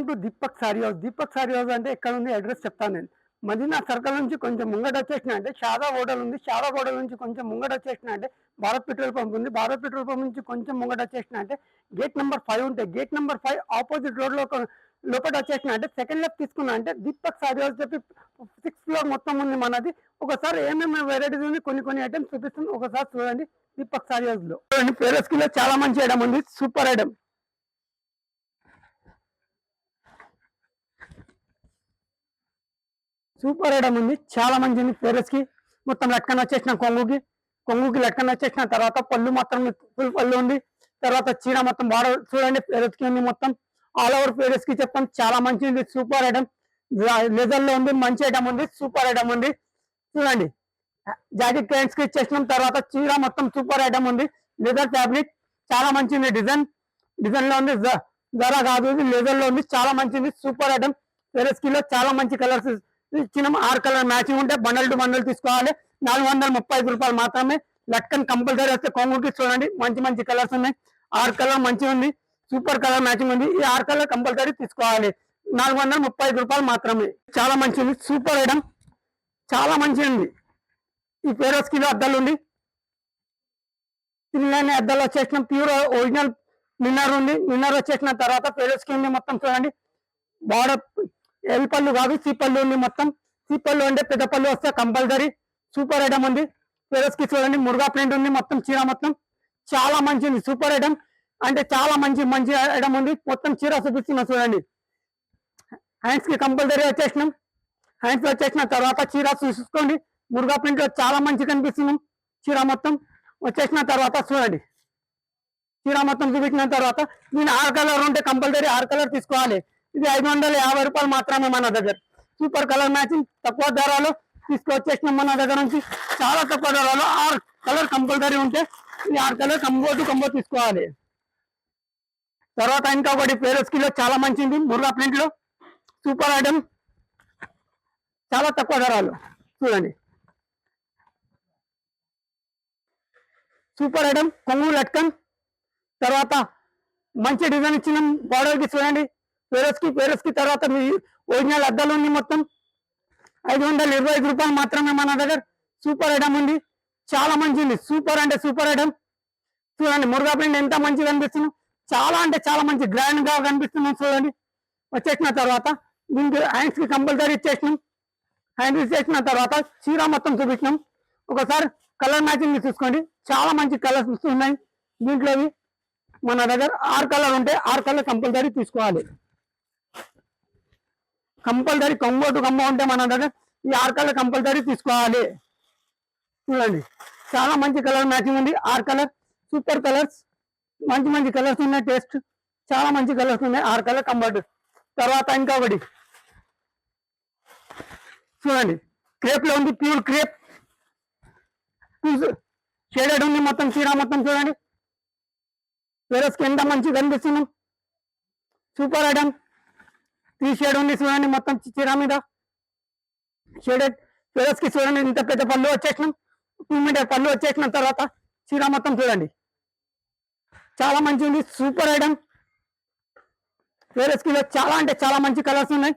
To Deepak sorry house. Deepak sorry house అంటే ఎక్కడ ఉంది, అడ్రస్ చెప్తాను నేను. మదీనా సర్కిల్ నుంచి కొంచెం ముంగట వచ్చేసిన అంటే షాదా హోటల్ ఉంది. షాదా హోటల్ నుంచి కొంచెం ముంగట వచ్చేసిన అంటే భారత్ పెట్రోల్ పంప్ ఉంది. భారత్ పెట్రోల్ పంప్ నుంచి కొంచెం ముంగట వచ్చేసిన అంటే గేట్ నెంబర్ 5 ఉంటాయి. గేట్ నెంబర్ 5 ఆపోజిట్ రోడ్ లో లోపల వచ్చేసిన అంటే సెకండ్ లెఫ్ట్ తీసుకున్నా అంటే దీపక్ సారీ హౌస్ చెప్పి 6th ఫ్లోర్ మొత్తం ఉంది మనది. ఒకసారి ఏమేమి వెరైటీస్ ఉంది, కొన్ని ఐటమ్స్ చూపిస్తుంది, ఒకసారి చూడండి. దీపక్ సారీ హౌస్ లో చూడండి, పేరస్ కిలో చాలా మంచి ఐటమ్ ఉంది, సూపర్ ఐటమ్. సూపర్ ఐటమ్ ఉంది, చాలా మంచిది. పేరస్ కి మొత్తం లెక్కన వచ్చేసిన కొంగుకి లెక్కన వచ్చేసిన తర్వాత పళ్ళు మాత్రం ఫుల్ పళ్ళు ఉంది. తర్వాత చీర మొత్తం బాగా చూడండి, పేరస్ కి ఉంది మొత్తం ఆల్ ఓవర్. పేరస్ కి చెప్తాం, చాలా మంచిది, సూపర్ ఐటమ్. లెదర్ లో ఉంది, మంచి ఐటమ్ ఉంది, సూపర్ ఐటమ్ ఉంది. చూడండి, జాకెట్ ప్యాంట్స్ కి ఇచ్చేసినాం. తర్వాత చీర మొత్తం సూపర్ ఐటమ్ ఉంది, లెదర్ ఫ్యాబ్రిక్ చాలా మంచిది. డిజైన్ లో ఉంది, జరా కాదు, లెదర్ లో ఉంది, చాలా మంచిది, సూపర్ ఐటమ్. పేరస్ కిలో చాలా మంచి కలర్స్ ఇచ్చిన 6 కలర్ మ్యాచింగ్ ఉంటే బండల్ టు బండల్ తీసుకోవాలి. 435 రూపాయలు మాత్రమే. లట్కన్ కంపల్సరీ వస్తే కొంగుకి చూడండి, మంచి కలర్స్ ఉన్నాయి. 6 కలర్ మంచిగా ఉంది, సూపర్ కలర్ మ్యాచింగ్ ఉంది. ఈ 6 కలర్ కంపల్సరీ తీసుకోవాలి. 435 రూపాయలు మాత్రమే. చాలా మంచిది, సూపర్ ఐటమ్, చాలా మంచిగా ఉంది. ఈ పేరస్ కిలో అద్దాలు ఉంది, 3 లైన్ అద్దాలు వచ్చేసిన ప్యూర్ ఒరిజినల్ మిన్నర్ ఉంది. మిన్నర్ వచ్చేసిన తర్వాత పేరస్ కి ఉంది మొత్తం చూడండి. బార్డర్ ఎల్ పళ్ళు కాదు, సి పళ్ళు ఉంది మొత్తం. సి పళ్ళు అంటే పెద్ద పళ్ళు వస్తే కంపల్సరీ. సూపర్ ఐటమ్ ఉంది. పేరస్ కి చూడండి, మురుగా ప్రింట్ ఉంది మొత్తం, చీర మొత్తం చాలా మంచిది, సూపర్ ఐటమ్. అంటే చాలా మంచి ఐటమ్ ఉంది. మొత్తం చీర చూపిస్తున్నా చూడండి. హ్యాండ్స్ కి కంపల్సరీ వచ్చేసినాం. హ్యాండ్స్ వచ్చేసిన తర్వాత చీర చూసుకోండి, మురుగా ప్రింట్ లో చాలా మంచి కనిపిస్తున్నాం. చీర మొత్తం వచ్చేసిన తర్వాత చూడండి, చీర మొత్తం చూపించిన తర్వాత నేను 6 కలర్ ఉంటే కంపల్సరీ 6 కలర్ తీసుకోవాలి. ఇది 550 రూపాయలు మాత్రమే మన దగ్గర. సూపర్ కలర్ మ్యాచింగ్, తక్కువ ధరలో తీసుకొచ్చేసినాం మన దగ్గర నుంచి. చాలా తక్కువ ధరలో 6 కలర్ కంపల్సరీ ఉంటే ఈ 6 కలర్ కంబో తీసుకోవాలి. తర్వాత ఇంకా ఒకటి పేరస్ కిలో చాలా మంచిది, మురుగా ప్రింట్ లో సూపర్ ఐటమ్, చాలా తక్కువ ధరలు చూడండి. సూపర్ ఐటమ్, కొంగు లట్కన్, తర్వాత మంచి డిజైన్ ఇచ్చిన బార్డర్ కి చూడండి. పేరస్ కి తర్వాత మీ ఒరిజినల్ అద్దాలు ఉంది మొత్తం. 525 రూపాయలు మాత్రమే మన దగ్గర. సూపర్ ఐటమ్ ఉంది, చాలా మంచిది, సూపర్ అంటే సూపర్ ఐటమ్. చూడండి, మురుగా ప్రింట్ ఎంత మంచిగా కనిపిస్తుంది, చాలా అంటే చాలా మంచి గ్రాండ్ గా కనిపిస్తున్నాం చూడండి. వచ్చేసిన తర్వాత దీనికి హ్యాండ్స్ కి కంపల్సరీ ఇచ్చేసినాం. హ్యాండ్స్ ఇచ్చేసిన తర్వాత చీర మొత్తం చూపించినాం. ఒకసారి కలర్ మ్యాచింగ్ చూసుకోండి, చాలా మంచి కలర్స్ ఉన్నాయి దీంట్లో. మన దగ్గర 6 కలర్ ఉంటే 6 కలర్ కంపల్సరీ తీసుకోవాలి. కంపల్సరీ కంబో టు కంబో ఉంటే మన దగ్గర ఈ 6 కలర్ కంపల్సరీ తీసుకోవాలి. చూడండి, చాలా మంచి కలర్ మ్యాచింగ్ ఉంది. 6 కలర్ సూపర్ కలర్స్, మంచి కలర్స్ ఉన్నాయి. టేస్ట్ చాలా మంచి కలర్స్ ఉన్నాయి. 6 కలర్ కంబర్ట్. తర్వాత ఇంకా ఒకటి చూడండి, క్రేప్ లో ఉంది, ప్యూర్ క్రేప్ షేడెడ్ ఉంది మొత్తం. చీర మొత్తం చూడండి, పేరస్ కి ఎంత మంచిగా కనిపిస్తున్నాం. సూపర్ ఐటమ్, 3 షేడ్ ఉంది చూడండి మొత్తం చీర మీద షేడెడ్. పేరస్ కి చూడండి, ఇంత పెద్ద పళ్ళు వచ్చేసినాం, 2 మీటర్ పళ్ళు వచ్చేసిన తర్వాత చీర మొత్తం చూడండి, చాలా మంచిది, సూపర్ ఐటమ్. పేరస్ కిలో చాలా అంటే చాలా మంచి కలర్స్ ఉన్నాయి.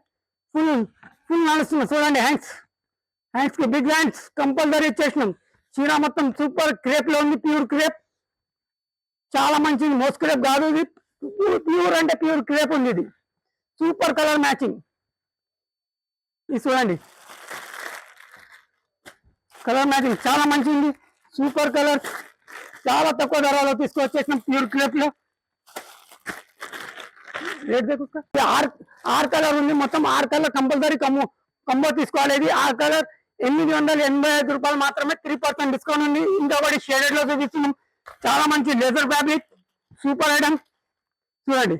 ఫుల్ నడుస్తుంది చూడండి. హ్యాండ్స్ కి బిగ్ హ్యాండ్స్ కంపల్సరీ ఇచ్చేసినాం. చీర మొత్తం సూపర్ క్రేప్ లో ఉంది, ప్యూర్ క్రేప్, చాలా మంచిది. మోస్ క్రేప్ కాదు, ఇది ప్యూర్ అంటే ప్యూర్ క్రేప్ ఉంది. ఇది సూపర్ కలర్ మ్యాచింగ్. ఇది చూడండి, కలర్ మ్యాచింగ్ చాలా మంచిది, సూపర్ కలర్, చాలా తక్కువ ధరలో తీసుకొచ్చేసినాం ప్యూర్ క్రేప్ లో. ఆరు కలర్ ఉంది మొత్తం. 6 కలర్ కంపల్సరీ కంబో తీసుకోవాలి. ఇది 6 కలర్ 885 రూపాయలు మాత్రమే. 3% డిస్కౌంట్ ఉంది. ఇంకొకటి షేడెడ్ లో చూపిస్తున్నాం, చాలా మంచి లెదర్ ఫ్యాబ్రిక్, సూపర్ ఐటమ్. చూడండి,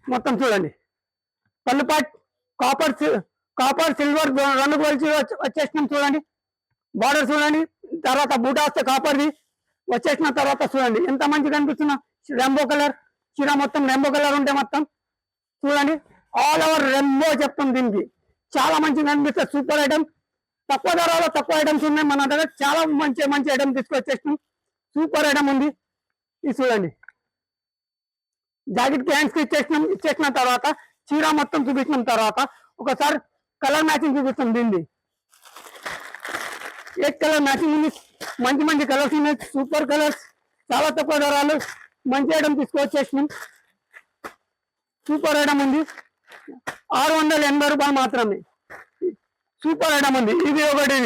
మొత్తం చూడండి, పళ్ళు పాట్ కాపర్ సిల్వర్ 2 క్వాలిటీ వచ్చేసినాం చూడండి. బార్డర్ చూడండి, తర్వాత బూటా వస్తే కాపర్ది వచ్చేసిన తర్వాత చూడండి ఎంత మంచిగా కనిపిస్తున్నా. రెంబో కలర్ చీర మొత్తం, రెంబో కలర్ ఉంటే మొత్తం చూడండి, ఆల్ ఓవర్ రెంబో చెప్తాం. దీనికి చాలా మంచిగా కనిపిస్తుంది, సూపర్ ఐటమ్. తక్కువ ధరలో తక్కువ ఐటమ్స్ ఉన్నాయి మన దగ్గర. చాలా మంచి ఐటమ్ తీసుకొచ్చేసినాం, సూపర్ ఐటమ్ ఉంది. ఇది చూడండి, జాకెట్ కి హ్యాండ్స్ కి ఇచ్చేసిన తర్వాత చీర మొత్తం చూపించిన తర్వాత ఒకసారి కలర్ మ్యాచింగ్ చూపిస్తాం దీన్ని. ఏ కలర్ మ్యాచింగ్ ఉంది, మంచి మంచి కలర్స్ ఉన్నాయి, సూపర్ కలర్స్, చాలా తక్కువ ధరలు, మంచి ఐటమ్ తీసుకొచ్చేసినాం. సూపర్ ఐటమ్ ఉంది, 680 రూపాయలు మాత్రమే. సూపర్ ఐటమ్ ఉంది. ఇది ఒకటి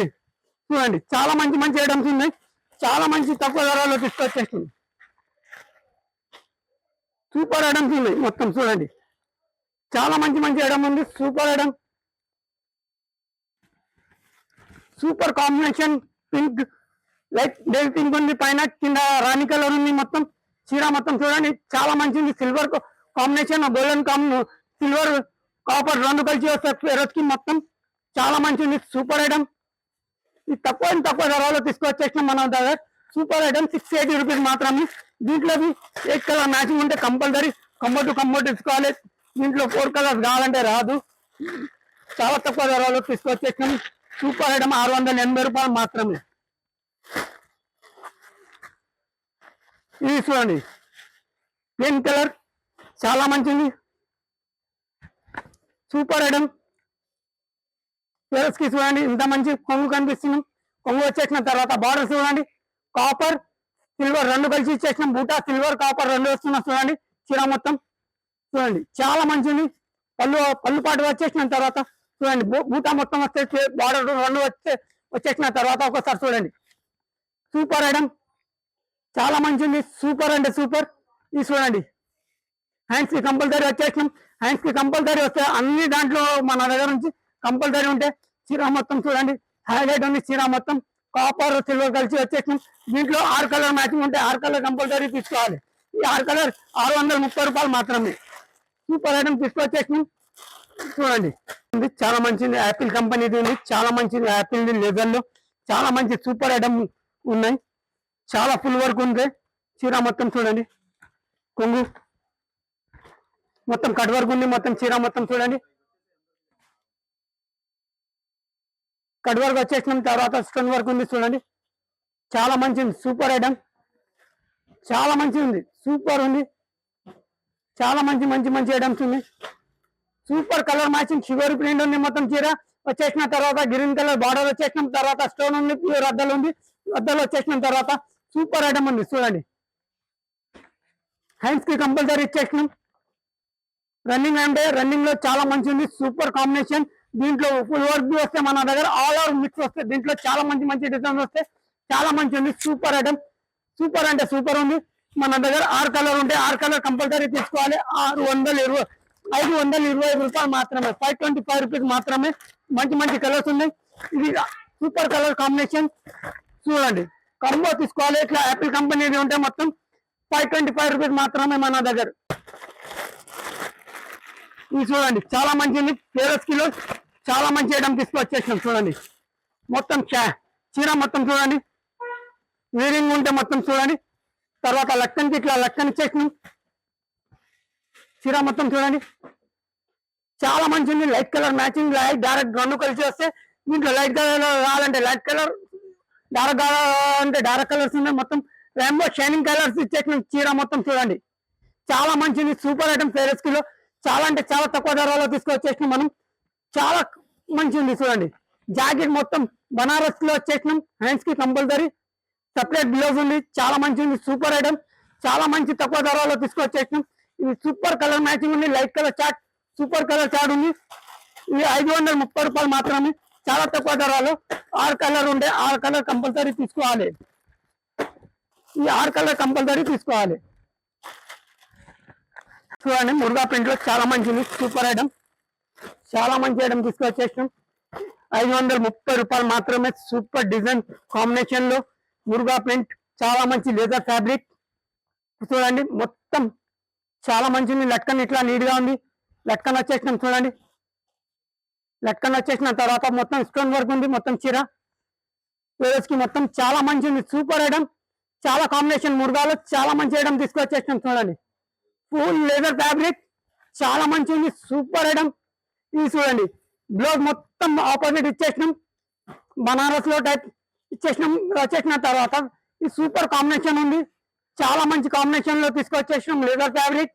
చూడండి, చాలా మంచి మంచి ఐటమ్స్ ఉన్నాయి, చాలా మంచి తక్కువ ధరలో తీసుకొచ్చేసినాం. సూపర్ ఐటమ్స్ ఉన్నాయి మొత్తం చూడండి, చాలా మంచి మంచి ఐటమ్ ఉంది. Super item, super combination, pink light డేల్ పింక్ ఉంది, పైన కింద రాణి కలర్ ఉంది. మొత్తం చీర మొత్తం చూడండి చాలా మంచిది. Silver combination, golden silver copper రెండు కలిసి వస్తాయి. మొత్తం చాలా మంచిది. సూపర్ ఐటమ్, ఇది తక్కువ ధరలో తీసుకొచ్చేసిన మన దగ్గర. సూపర్ ఐటమ్ 680 రూపీస్ మాత్రమే. దీంట్లో 8 కలర్ మ్యాచింగ్ ఉంటే కంపల్సరీ కంబో తీసుకోవాలి. దీంట్లో 4 కలర్స్ కావాలంటే రాదు. చాలా తక్కువ ధరలో తీసుకొచ్చేసినాం. సూపర్ ఐటమ్ 680 రూపాయలు మాత్రమే. ఇది చూడండి, ప్లెయిన్ కలర్, చాలా మంచిది. సూపర్ ఐటమ్ కి చూడండి, ఇంత మంచి కొంగు కనిపిస్తున్నాం. కొంగు వచ్చేసిన తర్వాత బార్డర్ చూడండి, కాపర్ సిల్వర్ రెండు కలిసి ఇచ్చేసినాం. బూటా సిల్వర్ కాపర్ రెండు వస్తున్నాం చూడండి. చీర మొత్తం చూడండి చాలా మంచిది. పళ్ళు పాటు వచ్చేసిన తర్వాత చూడండి, బూటా మొత్తం వచ్చేసి బార్డర్ రెండు వచ్చేసిన తర్వాత ఒకసారి చూడండి. సూపర్ ఐటమ్, చాలా మంచిది. సూపర్ అంటే సూపర్. ఇది చూడండి, హ్యాండ్స్ కి కంపల్సరీ వచ్చేసినాం. హ్యాండ్స్ కి కంపల్సరీ వస్తే అన్ని దాంట్లో మన దగ్గర నుంచి కంపల్సరీ ఉంటే చీర మొత్తం చూడండి, హైలైట్ ఉంది. చీర మొత్తం కాపర్ సిల్వర్ కలిసి వచ్చేసినాం. దీంట్లో 6 కలర్ మ్యాచింగ్ ఉంటే 6 కలర్ కంపల్సరీ తీసుకోవాలి. ఈ 6 కలర్ 630 రూపాయలు మాత్రమే. సూపర్ ఐటమ్ తీసుకొచ్చేసినాం చూడండి. చాలా మంచిది, యాపిల్ కంపెనీది ఉంది, చాలా మంచిది. యాపిల్ లెదర్ లో చాలా మంచి సూపర్ ఐటమ్ ఉన్నాయి. చాలా ఫుల్ వర్క్ ఉంది. చీర మొత్తం చూడండి, కొంగు మొత్తం కట్ వర్క్ ఉంది. మొత్తం చీర మొత్తం చూడండి, కట్ వర్క్ వచ్చేసిన తర్వాత స్టోన్ వర్క్ ఉంది చూడండి. చాలా మంచిది. సూపర్ ఐటమ్, చాలా మంచిగా ఉంది. సూపర్ ఉంది, చాలా మంచి ఐటమ్స్ ఉంది. Super colour matching sugar print ఉంది. మొత్తం చీర వచ్చేసిన తర్వాత గ్రీన్ కలర్ బార్డర్ వచ్చేసిన తర్వాత స్టోన్ ఉంది, ప్యూర్ అద్దలు ఉంది. అద్దలు వచ్చేసిన తర్వాత సూపర్ ఐటమ్ ఉంది చూడండి. హ్యాండ్స్ కి కంపల్సరీ ఇచ్చేసినాం. రన్నింగ్ అంటే రన్నింగ్ లో చాలా మంచి ఉంది. Super combination. దీంట్లో ఫుల్ వర్క్ వస్తే మన దగ్గర ఆల్ ఓవర్ మిక్స్ వస్తే దీంట్లో చాలా మంచి డిజైన్స్ వస్తే చాలా మంచి ఉంది. సూపర్ ఐటమ్, సూపర్ అంటే సూపర్ ఉంది. మన దగ్గర 6 కలర్ ఉంటే 6 కలర్ కంపల్సరీ తీసుకోవాలి. 525 రూపాయలు మాత్రమే, 525 రూపీస్ మాత్రమే. మంచి కలర్స్ ఉన్నాయి. ఇది సూపర్ కలర్ కాంబినేషన్ చూడండి. కంబో తీసుకోవాలి. ఇట్లా యాపిల్ కంపెనీ ఉంటే మొత్తం 525 రూపీస్ మాత్రమే మన దగ్గర. ఇది చూడండి, చాలా మంచిది. పేరస్ కిలో చాలా మంచి ఐటమ్ తీసుకొచ్చేసినాం చూడండి. మొత్తం చీర మొత్తం చూడండి, వీరింగ్ ఉంటే మొత్తం చూడండి. తర్వాత లక్కన్కి ఇట్లా లక్కన్ ఇచ్చేసినాం. చీర మొత్తం చూడండి, చాలా మంచిది. Light colour matching, light dark రెండు కలిసి వస్తే దీంట్లో లైట్ కలర్ కావాలంటే లైట్ కలర్, డార్క్ అంటే డార్క్ కలర్స్ ఉన్నాయి. మొత్తం రెయిన్బో షైనింగ్ కలర్స్ ఇచ్చేసినాం. చీర మొత్తం చూడండి, చాలా మంచిది. సూపర్ ఐటమ్ పేరస్ కిలో చాలా అంటే చాలా తక్కువ ధరలో తీసుకొచ్చేసినాం మనం. చాలా మంచిది చూడండి. జాకెట్ మొత్తం బనారస్ లో వచ్చేసినాం. హ్యాండ్స్ కి కంపల్సరీ సపరేట్ బ్లౌజ్ ఉంది. చాలా మంచిది. సూపర్ ఐటమ్, చాలా మంచి తక్కువ ధరలో తీసుకొచ్చేసినాం. ఇది సూపర్ కలర్ మ్యాచింగ్ ఉంది. Light colour chart, super colour chart ఉంది. ఇది 530 రూపాయలు మాత్రమే, చాలా తక్కువ ధరలో. 6 కలర్ ఉంటే 6 కలర్ కంపల్సరీ తీసుకోవాలి. ఈ 6 కలర్ కంపల్సరీ తీసుకోవాలి. చూడండి, మురుగా ప్రింట్ లో చాలా మంచిది. సూపర్ ఐటమ్, చాలా మంచి ఐటమ్ తీసుకొచ్చేసినాం. 530 రూపాయలు మాత్రమే. సూపర్ డిజైన్ కాంబినేషన్ లో మురుగా ప్రింట్, చాలా మంచి లేజర్ ఫ్యాబ్రిక్ చూడండి. మొత్తం చాలా మంచిది. లట్కన్ ఇట్లా నీట్ గా ఉంది. లట్కన్ వచ్చేసినాం చూడండి. లట్కన్ వచ్చేసిన తర్వాత మొత్తం స్టోన్ వర్క్ ఉంది. మొత్తం చీర కి మొత్తం చాలా మంచిది. సూపర్ ఐటమ్, చాలా కాంబినేషన్. మురుగాలో చాలా మంచి ఐటమ్ తీసుకొచ్చేసినాం చూడండి. ఫుల్ లేదర్ ఫ్యాబ్రిక్, చాలా మంచిది. Super item. ఇది చూడండి, బ్లౌజ్ మొత్తం ఆపోజిట్ ఇచ్చేసినాం. బనారస్ లో టైప్ ఇచ్చేసినాం. వచ్చేసిన తర్వాత ఈ సూపర్ కాంబినేషన్ ఉంది. చాలా మంచి కాంబినేషన్ లో తీసుకొచ్చేసినాం. లేదర్ ఫ్యాబ్రిక్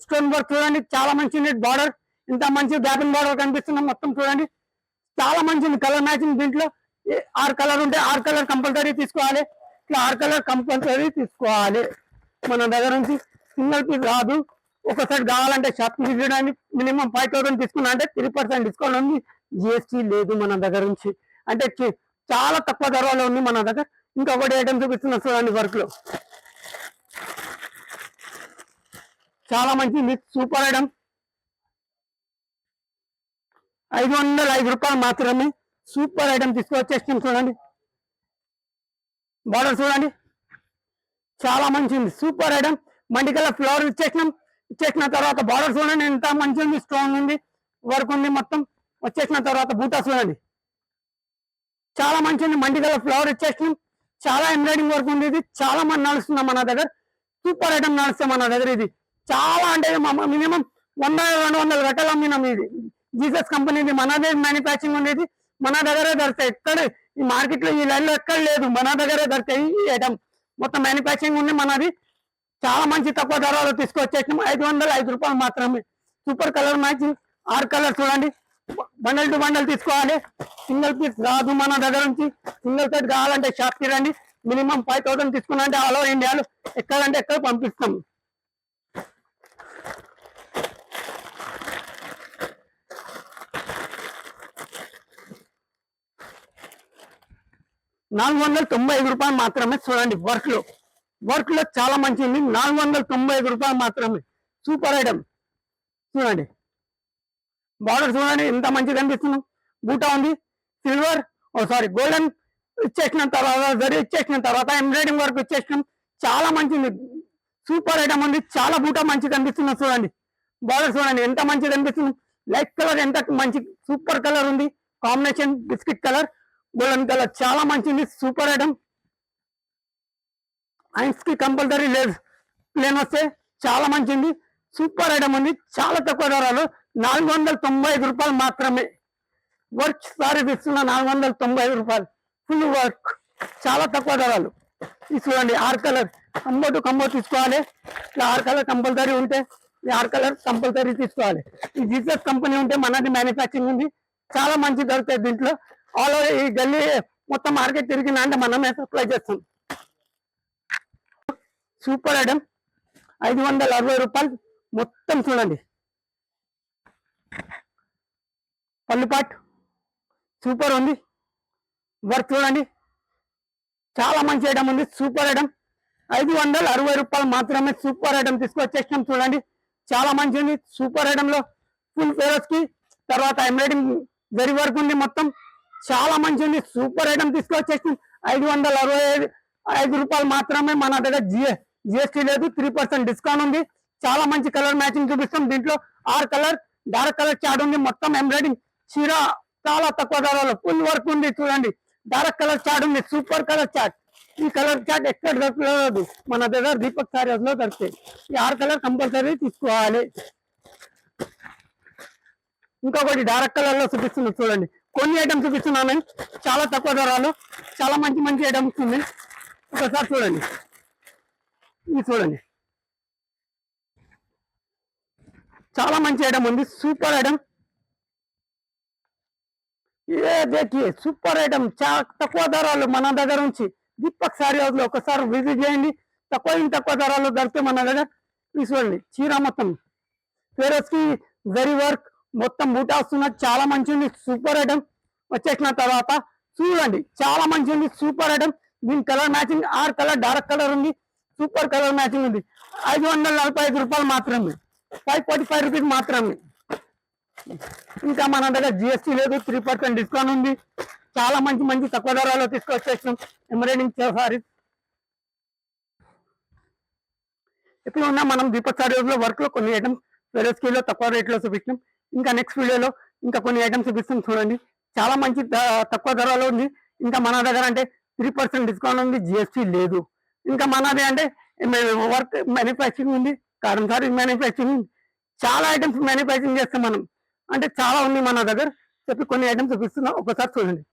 స్టోన్ వర్క్ చూడండి, చాలా మంచి బార్డర్, ఇంత మంచి గ్యాపింగ్ బార్డర్ కనిపిస్తున్నాం మొత్తం చూడండి, చాలా మంచిది కలర్ మ్యాచింగ్. దీంట్లో 6 కలర్ ఉంటే 6 కలర్ కంపల్సరీ తీసుకోవాలి, ఇట్లా 6 కలర్ కంపల్సరీ తీసుకోవాలి. మన దగ్గర నుంచి సింగిల్ పీస్ రాదు. ఒకసారి కావాలంటే షాప్ తీసుకోవడానికి మినిమం 5,000 తీసుకున్నా అంటే 3% డిస్కౌంట్ ఉంది, జిఎస్టీ లేదు మన దగ్గర నుంచి. అంటే చాలా తక్కువ ధరలో ఉంది మన దగ్గర. ఇంకొకటి ఐటమ్ చూపిస్తున్నా చూడండి, వర్క్ లో చాలా మంచి సూపర్ ఐటమ్, 505 రూపాయలు మాత్రమే. సూపర్ ఐటమ్ తీసుకొచ్చేస్తాం చూడండి, బార్డర్ చూడండి, చాలా మంచిది సూపర్ ఐటమ్. మండికల ఫ్లవర్ ఇచ్చేసిన తర్వాత బార్డర్ చూడండి ఎంత మంచి ఉంది, స్ట్రాంగ్ ఉంది, వర్క్ ఉంది మొత్తం. వచ్చేసిన తర్వాత బూటా చూడండి, చాలా మంచిది. మండికల ఫ్లవర్ ఇచ్చేసినాం, చాలా ఎంబ్రాయిడింగ్ వర్క్ ఉంది. ఇది చాలా మంది నడుస్తున్నాం మన దగ్గర, సూపర్ ఐటమ్ నడుస్తాం మన దగ్గర. ఇది చాలా అంటే మినిమం 100-200 గట్టలు అమ్మినాం. ఇది జీసస్ కంపెనీది, మనదే మ్యానుఫ్యాక్చరింగ్ ఉండేది, మన దగ్గరే దొరుకుతాయి. ఎక్కడ ఈ మార్కెట్ లో ఈ లైన్ లో ఎక్కడ లేదు, మన దగ్గరే దొరుకుతాయి ఈ ఐటమ్. మొత్తం మ్యానుఫ్యాక్చరింగ్ ఉంది మనది. చాలా మంచి తక్కువ ధరలో తీసుకొచ్చేసినాం, 505 రూపాయలు మాత్రమే. సూపర్ కలర్ మ్యాచింగ్, 6 కలర్ చూడండి, బండల్ టు బండల్ తీసుకోవాలి, సింగిల్ పీస్ రాదు మన దగ్గర నుంచి. సింగిల్ సెట్ కావాలంటే షాప్ కి రండి, మినిమం 5,000 తీసుకున్నా అంటే ఆల్ ఓవర్ ఇండియాలో ఎక్కడంటే ఎక్కడ పంపిస్తాం. ₹495 మాత్రమే చూడండి. వర్క్ లో చాలా మంచిది, ₹495 మాత్రమే. సూపర్ ఐటమ్ చూడండి, బార్డర్ చూడండి ఎంత మంచిగా కనిపిస్తున్నాం. బూటా ఉంది, సిల్వర్ గోల్డెన్ ఇచ్చేసిన తర్వాత, జరీ ఇచ్చేసిన తర్వాత ఎంబ్రాయిడింగ్ వర్క్ ఇచ్చేసినాం, చాలా మంచిది. సూపర్ ఐటమ్ ఉంది, చాలా బూటా మంచిగా కనిపిస్తున్నాం చూడండి. బార్డర్ చూడండి ఎంత మంచిగా కనిపిస్తుంది, లైట్ కలర్ ఎంత మంచి సూపర్ కలర్ ఉంది, combination biscuit colour golden colour, చాలా మంచిది. సూపర్ ఐటమ్, హ్యాండ్స్ కి కంపల్సరీ లేదు ప్లేన్ వస్తే చాలా మంచిది. సూపర్ ఐటమ్ ఉంది, చాలా తక్కువ ధరలో ₹495 మాత్రమే. వర్క్ సారీ ఇస్తున్న ₹495, ఫుల్ వర్క్, చాలా తక్కువ ధరలు. ఇది చూడండి 6 కలర్ కంబో టు కంబో తీసుకోవాలి, ఇట్లా 6 కలర్ కంపల్సరీ ఉంటే ఈ 6 కలర్ కంపల్సరీ తీసుకోవాలి. ఈ జీసస్ కంపెనీ ఉంటే మనది మ్యానుఫ్యాక్చరింగ్ ఉంది, చాలా మంచి దొరుకుతాయి దీంట్లో. ఆల్ ఓవర్ ఈ గల్లీ మొత్తం మార్కెట్ తిరిగినా అంటే మనమే సప్లై చేస్తాం. సూపర్ ఐటమ్, ₹560 మొత్తం చూడండి. పల్లుపాట్ సూపర్ ఉంది, వర్క్ చూడండి, చాలా మంచి ఐటమ్ ఉంది. సూపర్ ఐటమ్, ₹560 మాత్రమే. సూపర్ ఐటమ్ తీసుకొచ్చేసినాం చూడండి, చాలా మంచి ఉంది. సూపర్ ఐటమ్ లో ఫుల్ ఫేరస్ కి తర్వాత ఎంబ్రాయిడింగ్ జరీ వర్క్ ఉంది మొత్తం, చాలా మంచి ఉంది. సూపర్ ఐటమ్ తీసుకొచ్చేసినాం, ₹565 మాత్రమే. మన దగ్గర జిఎస్టీ లేదు, 3% డిస్కౌంట్ ఉంది. చాలా మంచి కలర్ మ్యాచింగ్ చూపిస్తాం. దీంట్లో 6 కలర్ డార్క్ కలర్ చాట్ ఉంది, మొత్తం ఎంబ్రాయిడింగ్ చీర చాలా తక్కువ ధరలో ఫుల్ వర్క్ ఉంది చూడండి. డార్క్ కలర్ చాట్ ఉంది, సూపర్ కలర్ చాట్. ఈ కలర్ చాట్ ఎక్కడ దొరకలేదు, మన దగ్గర దీపక్ సారీస్ లో దొరుకుతాయి. ఈ 6 కలర్ కంపల్సరీ తీసుకోవాలి. ఇంకొకటి డార్క్ కలర్ లో చూపిస్తుంది చూడండి, కొన్ని ఐటమ్స్ చూపిస్తున్నాను, చాలా తక్కువ ధరలు, చాలా మంచి ఐటమ్స్ ఉంది. ఒకసారి చూడండి, ఇది చూడండి, చాలా మంచి ఐటమ్ ఉంది. సూపర్ ఐటమ్, ఏ देखिए సూపర్ ఐటమ్, చాలా తక్కువ ధరలు మన దగ్గర నుంచి. దీపక్ సారీ హౌస్ లో ఒకసారి విజిట్ చేయండి, తక్కువ ధరలు దొరికితే మన దగ్గర. చూడండి చీర మొత్తం ఫేరస్ కి జరీ వర్క్ మొత్తం బూటా వస్తున్నది, చాలా మంచి ఉంది. సూపర్ ఐటమ్ వచ్చేసిన తర్వాత చూడండి, చాలా మంచి ఉంది. సూపర్ ఐటమ్, దీని colour matching 6 colour dark colour ఉంది, సూపర్ కలర్ మ్యాచింగ్ ఉంది. ₹545 మాత్రమే, ₹545 మాత్రమే. ఇంకా మన దగ్గర జిఎస్టీ లేదు, 3% డిస్కౌంట్ ఉంది. చాలా మంచి తక్కువ ధరలో తీసుకొచ్చేసినాం ఎంబ్రాయిడింగ్ సారీస్. ఇప్పుడు ఉన్న మనం దీపక్ సారీస్ లో వర్క్ లో కొన్ని ఐటమ్స్ వేరే స్కీల్లో తక్కువ రేట్లో చూపించాం. ఇంకా నెక్స్ట్ వీడియోలో ఇంకా కొన్ని ఐటమ్స్ చూపిస్తాం చూడండి, చాలా మంచి తక్కువ ధరలో ఉంది. ఇంకా మన దగ్గర అంటే 3% డిస్కౌంట్ ఉంది, జిఎస్టీ లేదు. ఇంకా మనది అంటే వర్క్ మ్యానుఫ్యాక్చరింగ్ ఉంది, కాటన్ సారీ మ్యానుఫ్యాక్చరింగ్ ఉంది, చాలా ఐటమ్స్ మ్యానుఫ్యాక్చరింగ్ చేస్తాం మనం. అంటే చాలా ఉంది మన దగ్గర, చెప్పి కొన్ని ఐటమ్స్ చూపిస్తున్నాం, ఒకసారి చూడండి.